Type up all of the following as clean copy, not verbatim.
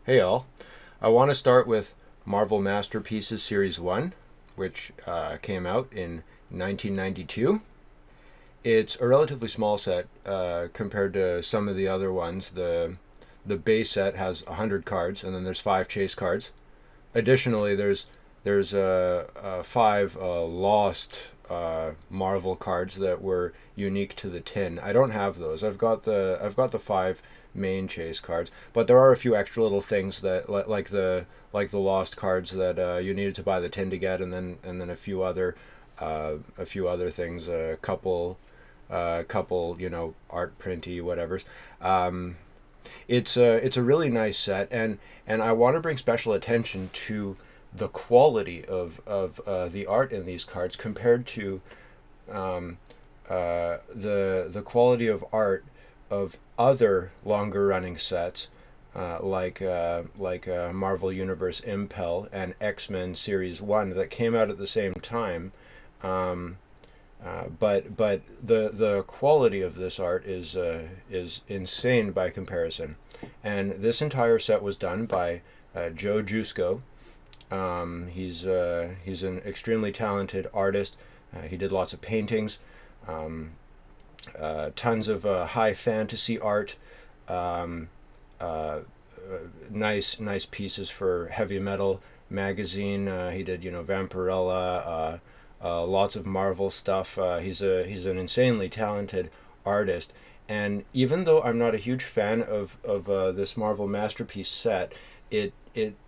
Hey all, I want to start with Marvel Masterpieces Series 1, which came out in 1992. It's a relatively small set compared to some of the other ones. The base set has 100 cards, and then there's 5 chase cards. Additionally, there's 5 lost Marvel cards that were unique to the tin. I don't have those. I've got the 5 main chase cards, but there are a few extra little things that like the lost cards that you needed to buy the tin to get, and then a few other things, a couple art printy whatevers. It's a really nice set, and I want to bring special attention to the quality of the art in these cards compared to um, the quality of art of other longer running sets, like Marvel Universe Impel and X-Men Series 1 that came out at the same time. Um, but the quality of this art is insane by comparison, and this entire set was done by Joe Jusko. He's an extremely talented artist. He did lots of paintings, um, tons of high fantasy art, um, uh, nice pieces for Heavy Metal magazine. He did Vampirella, lots of Marvel stuff. He's an insanely talented artist. And even though I'm not a huge fan of this Marvel masterpiece set, it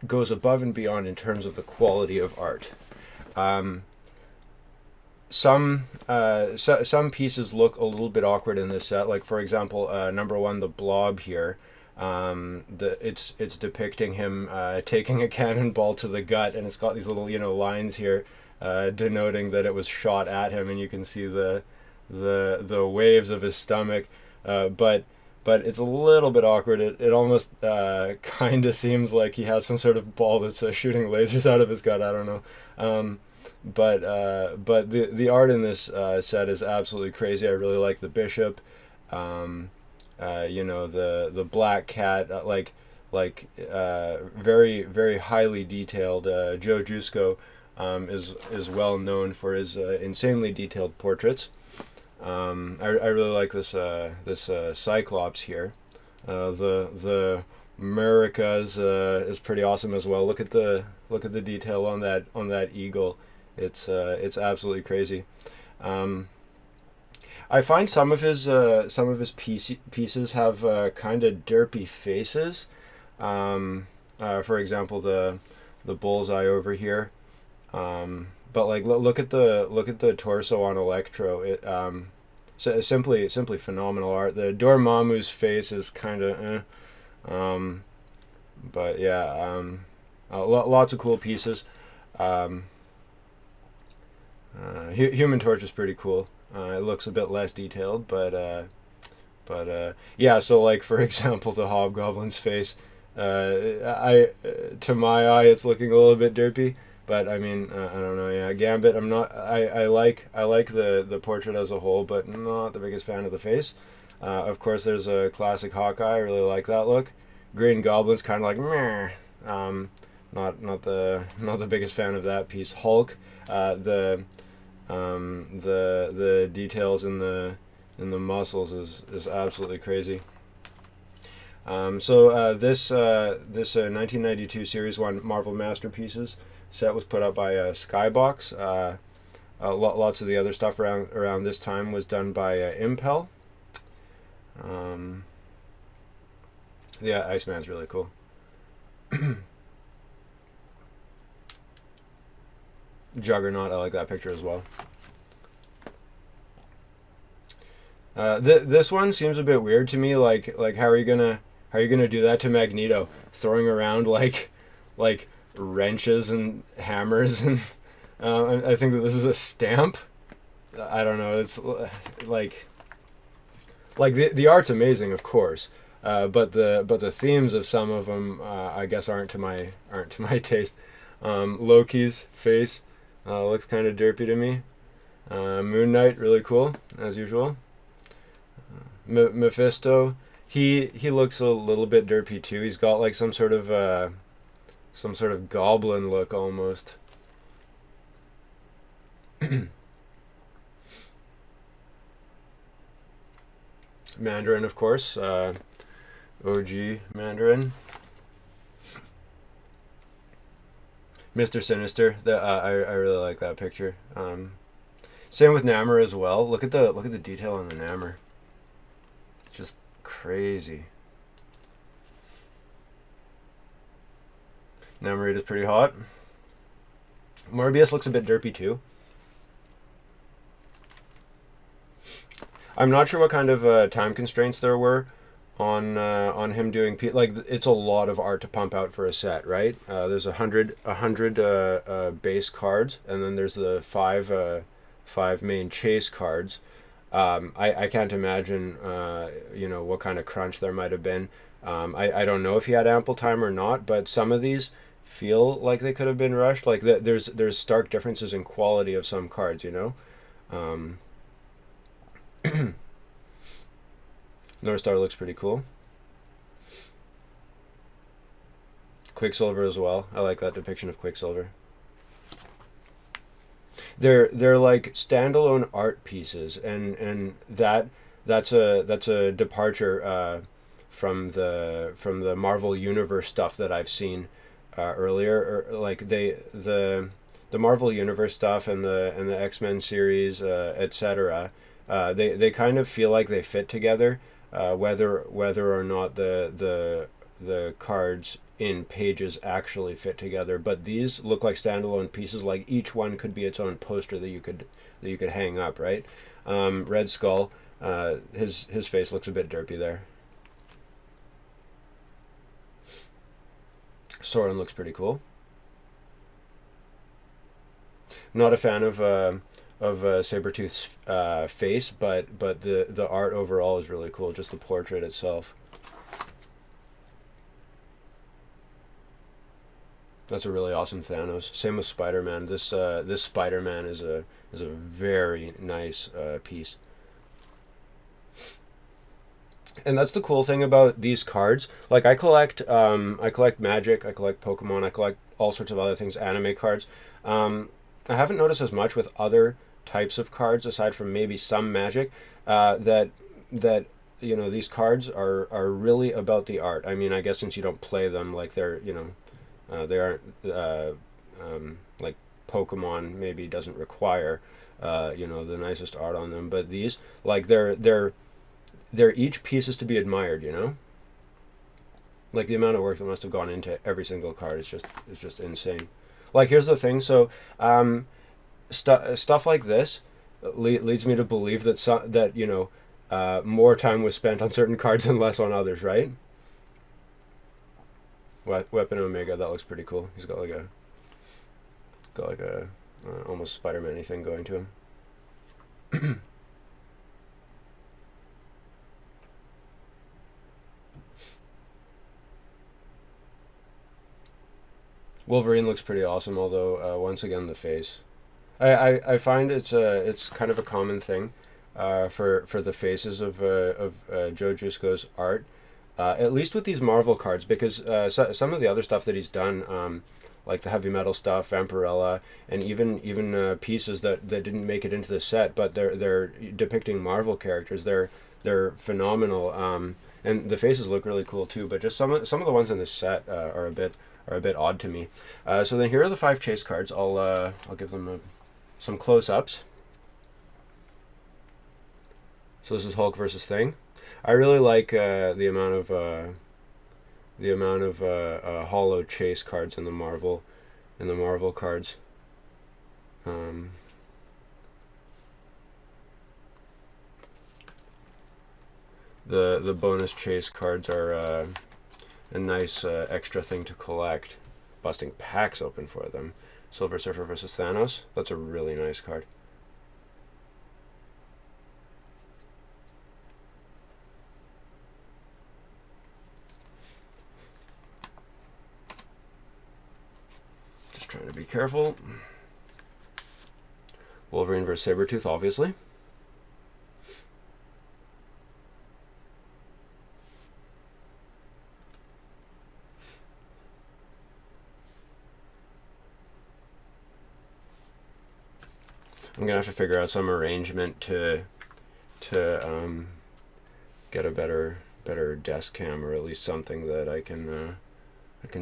goes above and beyond in terms of the quality of art. Um, some pieces look a little bit awkward in this set. Like for example, number one, the Blob here. It's depicting him taking a cannonball to the gut, and it's got these little lines here, denoting that it was shot at him, and you can see the waves of his stomach. But it's a little bit awkward. It almost kind of seems like he has some sort of ball that's shooting lasers out of his gut. I don't know. But the art in this set is absolutely crazy. I really like the Bishop. The Black Cat. Very very highly detailed. Joe Jusko is well known for his insanely detailed portraits. I really like this Cyclops here. The Americas is pretty awesome as well. Look at the detail on that eagle. It's absolutely crazy. Um, I find some of his pieces have kind of derpy faces. For example, the bullseye over here. But like look at the torso on Electro. Simply phenomenal art. The Dormammu's face is kind of but yeah, lots of cool pieces. Um, Human Torch is pretty cool. It looks a bit less detailed, but yeah. So like for example, the Hobgoblin's face. I To my eye, it's looking a little bit derpy. But I mean, I don't know. Yeah, Gambit. I'm not. I like the portrait as a whole, but not the biggest fan of the face. Of course, there's a classic Hawkeye. I really like that look. Green Goblin's kind of like meh. Not the biggest fan of that piece. Hulk. The details in the muscles is absolutely crazy. This 1992 Series 1 Marvel Masterpieces set was put up by Skybox. Lots of the other stuff around this time was done by Impel. Um, yeah, Iceman's really cool. Juggernaut, I like that picture as well. This one seems a bit weird to me. Like how are you gonna do that to Magneto? Throwing around like wrenches and hammers, and I think that this is a stamp. I don't know. It's like the art's amazing, of course, but the themes of some of them, I guess, aren't to my taste. Loki's face looks kind of derpy to me. Moon Knight, really cool as usual. Mephisto, He looks a little bit derpy too. He's got like some sort of goblin look almost. Mandarin, of course. OG Mandarin. Mr. Sinister. That I really like that picture. Same with Namor as well. Look at the detail on the Namor. It's just crazy. Namorita is pretty hot. Morbius looks a bit derpy too. I'm not sure what kind of time constraints there were on him doing like it's a lot of art to pump out for a set, right? There's a hundred base cards, and then there's the five main chase cards. I can't imagine what kind of crunch there might have been. I don't know if he had ample time or not, but some of these feel like they could have been rushed. Like there's stark differences in quality of some cards, you know. North Star looks pretty cool. Quicksilver as well. I like that depiction of Quicksilver. They're like standalone art pieces, and that's a departure from the Marvel Universe stuff that I've seen earlier. Or like the Marvel Universe stuff and the X-Men series, etc. They kind of feel like they fit together, whether or not the cards in pages actually fit together. But these look like standalone pieces. Like each one could be its own poster that you could hang up, right? Red Skull, his face looks a bit derpy there. Soren looks pretty cool. Not a fan of Sabretooth's face, but the art overall is really cool. Just the portrait itself. That's a really awesome Thanos. Same with Spider-Man. This Spider-Man is a very nice piece. And that's the cool thing about these cards. Like I collect Magic, I collect Pokemon, I collect all sorts of other things, anime cards. I haven't noticed as much with other types of cards aside from maybe some Magic that these cards are really about the art. I mean, I guess since you don't play them, like they're they aren't like Pokemon maybe doesn't require the nicest art on them, but these like they're each piece is to be admired, you know. Like the amount of work that must have gone into every single card is just insane. Like here's the thing, so stuff like this leads me to believe that more time was spent on certain cards and less on others, right? Weapon Omega, that looks pretty cool. He's got like a almost Spider-Man-y thing going to him. Wolverine looks pretty awesome, although once again the face. I find it's kind of a common thing for the faces of Joe Jusko's art. At least with these Marvel cards, because some of the other stuff that he's done, like the heavy metal stuff, Vampirella, and even pieces that didn't make it into the set, but they're depicting Marvel characters. They're phenomenal, and the faces look really cool too. But just some of the ones in this set are a bit odd to me. So then here are the 5 chase cards. I'll give them some close-ups. So this is Hulk versus Thing. I really like the amount of hollow chase cards in the Marvel cards. The bonus chase cards are a nice extra thing to collect. Busting packs open for them. Silver Surfer versus Thanos. That's a really nice card. Trying to be careful. Wolverine versus Sabretooth, obviously. I'm gonna have to figure out some arrangement to get a better desk cam, or at least something that I can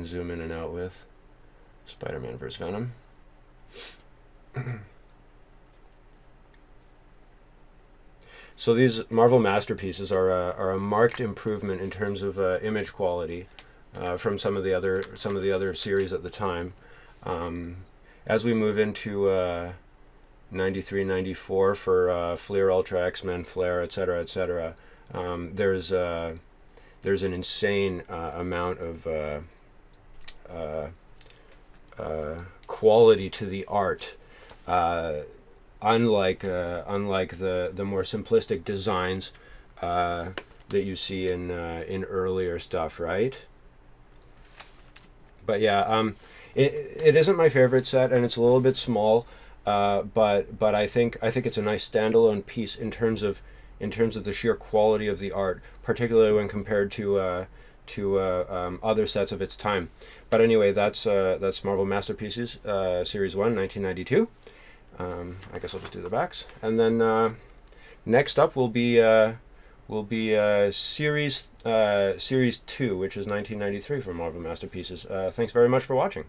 zoom in and out with. Spider-Man vs. Venom. So these Marvel masterpieces are a marked improvement in terms of image quality from some of the other series at the time. As we move into 93, 94 for Fleer, Ultra, X-Men, Flare, etc., etc., there's an insane amount of quality to the art, unlike the more simplistic designs that you see in earlier stuff, right? But yeah, it isn't my favorite set, and it's a little bit small, but I think it's a nice standalone piece in terms of the sheer quality of the art, particularly when compared to other sets of its time. But anyway, that's Marvel Masterpieces, Series 1, 1992. I guess I'll just do the backs, and then next up will be Series 2, which is 1993 for Marvel Masterpieces. Thanks very much for watching.